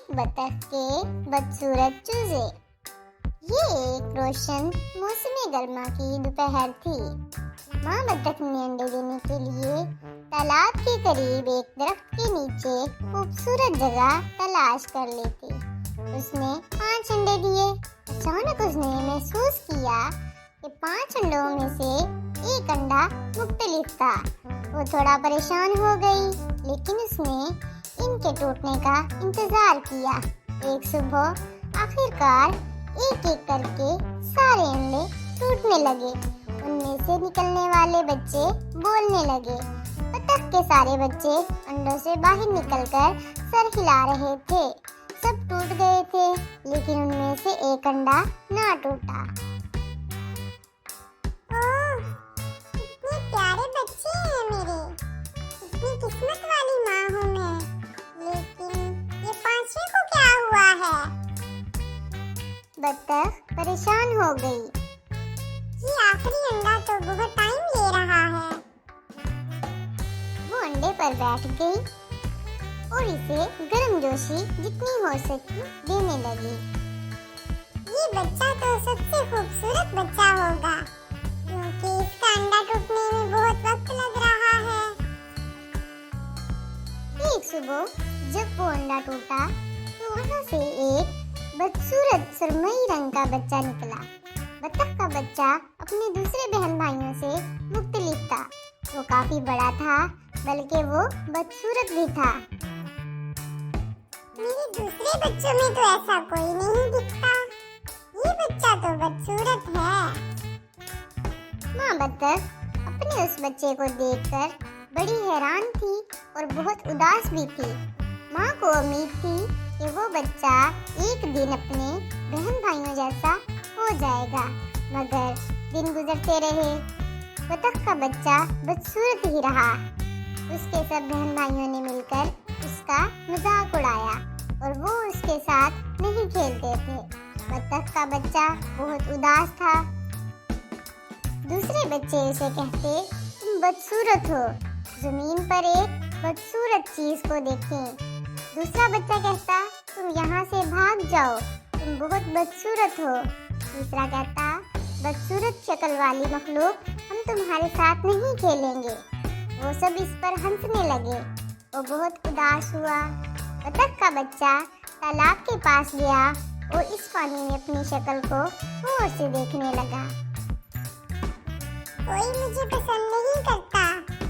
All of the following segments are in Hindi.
बतख के बदसूरत चूजे। ये एक रोशन मौसमी गर्मा की दोपहर थी। माँ बतख ने अंडे देने के लिए तालाब के करीब एक दरख्त के नीचे खूबसूरत जगह तलाश कर ली थी। उसने 5 अंडे दिए। अचानक उसने महसूस किया कि 5 अंडों में से एक अंडा मुख्तलिफ था। वो थोड़ा परेशान हो गई, लेकिन उसने इनके टूटने का इंतजार किया। एक सुबह आखिरकार एक एक करके सारे अंडे टूटने लगे। उनमें से निकलने वाले बच्चे बोलने लगे। बतख के सारे बच्चे अंडों से बाहर निकलकर सर हिला रहे थे। सब टूट गए थे, लेकिन उनमें से एक अंडा ना टूटा। कितने प्यारे बच्चे हैं मेरे, कितनी किस्मत वाली माँ हूँ मैं। लेकिन ये 5वें को क्या हुआ है? बतख परेशान हो गई। ये आखिरी अंडा तो बहुत टाइम ले रहा है। वो अंडे पर बैठ गई और इसे गर्मजोशी जितनी हो सकी देने लगी। ये बच्चा तो सबसे खूबसूरत बच्चा होगा, क्योंकि इसका अंडा टूटने में बहुत वक्त लग रहा है। एक सुबह जब वो अंडा टूटा तो वहाँ से एक बदसूरत सुरमई रंग का बच्चा निकला। बतख का बच्चा अपने दूसरे बहन भाइयों से मुख्तलिफ था। वो काफी बड़ा था, बल्कि वो बदसूरत भी था। मेरे दूसरे बच्चों में तो ऐसा कोई नहीं दिखता। ये बच्चा तो बदसूरत है। माँ बतख अपने उस बच्चे को देखकर बड़ी हैरान थी और बहुत उदास भी थी। माँ को उम्मीद थी कि वो बच्चा एक दिन अपने बहन भाइयों जैसा हो जाएगा, मगर दिन गुजरते रहे। बतख का बच्चा बदसूरत ही रहा। उसके सब बहन भाइयों ने मिलकर उसका मजाक उड़ाया और वो उसके साथ नहीं खेलते थे। बतख का बच्चा बहुत उदास था। दूसरे बच्चे उसे कहते, तुम बदसूरत हो, जमीन पर एक बदसूरत चीज को देखें। दूसरा बच्चा कहता, तुम यहाँ से भाग जाओ, तुम बहुत बदसूरत हो। तीसरा कहता, बदसूरत शक्ल वाली मखलूक, हम तुम्हारे साथ नहीं खेलेंगे। वो सब इस पर हंसने लगे। वो बहुत उदास हुआ। बतख का बच्चा तालाब के पास गया और इस पानी में अपनी शक्ल को गौर से देखने लगा। कोई मुझे पसंद नहीं करता,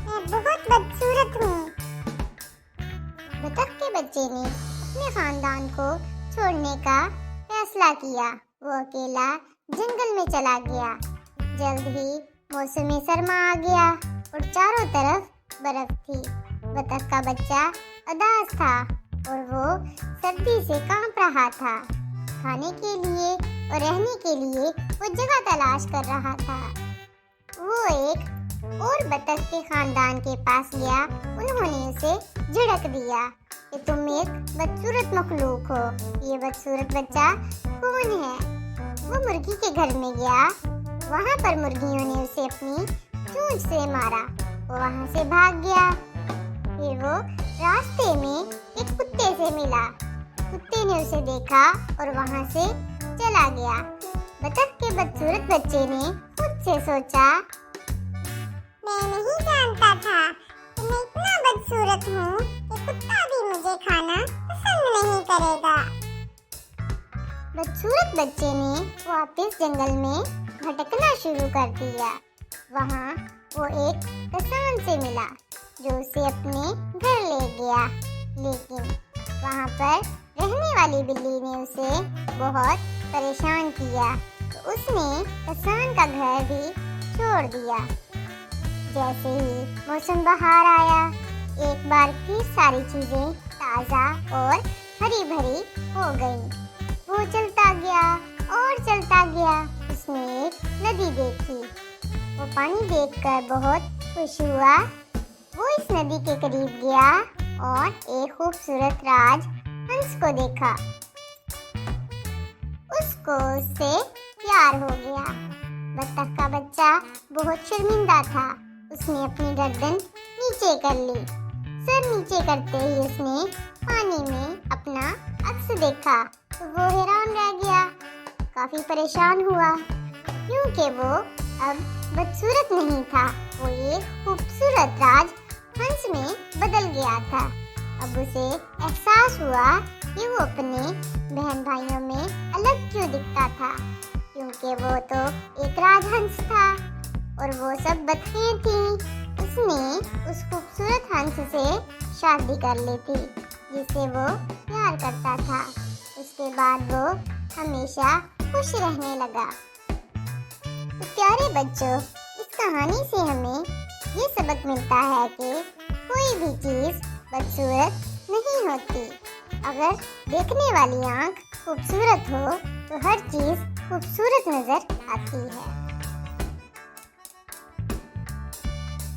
मैं बहुत बदसूरत हूँ। बतख के बच्चे ने अपने खानदान को छोड़ने का फैसला किया। वो अकेला जंगल में चला गया। जल्द ही मौसमी सरमा आ गया और चारों तरफ बर्फ थी। बतख का बच्चा उदास था और वो सर्दी से कांप रहा था। खाने के लिए और रहने के लिए वो जगह तलाश कर रहा था। वो एक और बतख के खानदान के पास गया। उन्होंने उसे झिड़क दिया कि तुम एक बदसूरत मखलूक हो। ये बदसूरत बच्चा कौन है? वो मुर्गी के घर में गया। वहाँ पर मुर्गियों ने उसे अपनी चोंच से मारा। वो वहाँ से भाग गया। फिर वो रास्ते में एक कुत्ते से मिला। कुत्ते ने उसे देखा और वहाँ से चला गया। बतख के बदसूरत बच्चे ने खुद से सोचा, मैं नहीं जानता था कि मैं इतना बदसूरत हूँ कि कुत्ता भी मुझे खाना पसंद नहीं करेगा। बदसूरत बच्चे ने वापस जंगल में भटकना शुरू कर दिया। वहाँ वो एक किसान से मिला जो उसे अपने घर ले गया, लेकिन वहाँ पर रहने वाली बिल्ली ने उसे बहुत परेशान किया, तो उसने किसान का घर भी छोड़ दिया। जैसे ही मौसम बाहर आया, एक बार फिर सारी चीजें ताजा और हरी भरी हो गईं। वो चलता गया और चलता गया। उसने एक नदी देखी। वो पानी देखकर बहुत खुश हुआ। वो इस नदी के करीब गया और एक खूबसूरत राज हंस को देखा। उसको उससे प्यार हो गया। बतख का बच्चा बहुत शर्मिंदा था। उसने अपनी गर्दन नीचे कर ली। सर नीचे करते ही उसने पानी में अपना अक्स देखा तो वो हैरान रह गया, काफी परेशान हुआ क्योंकि वो अब बदसूरत नहीं था, वो एक खूबसूरत राज हंस में बदल गया था। अब उसे एहसास हुआ कि वो अपने बहन भाइयों में अलग क्यों दिखता था, क्योंकि वो तो एक राजहंस था और वो सब बतखें थीं। उसने उस खूबसूरत हंस से शादी कर ली थी जिसे वो प्यार करता था। उसके बाद वो हमेशा खुश रहने लगा। तो प्यारे बच्चों, इस कहानी से हमें ये सबक मिलता है कि कोई भी चीज़ बदसूरत नहीं होती। अगर देखने वाली आँख खूबसूरत हो तो हर चीज़ खूबसूरत नजर आती है।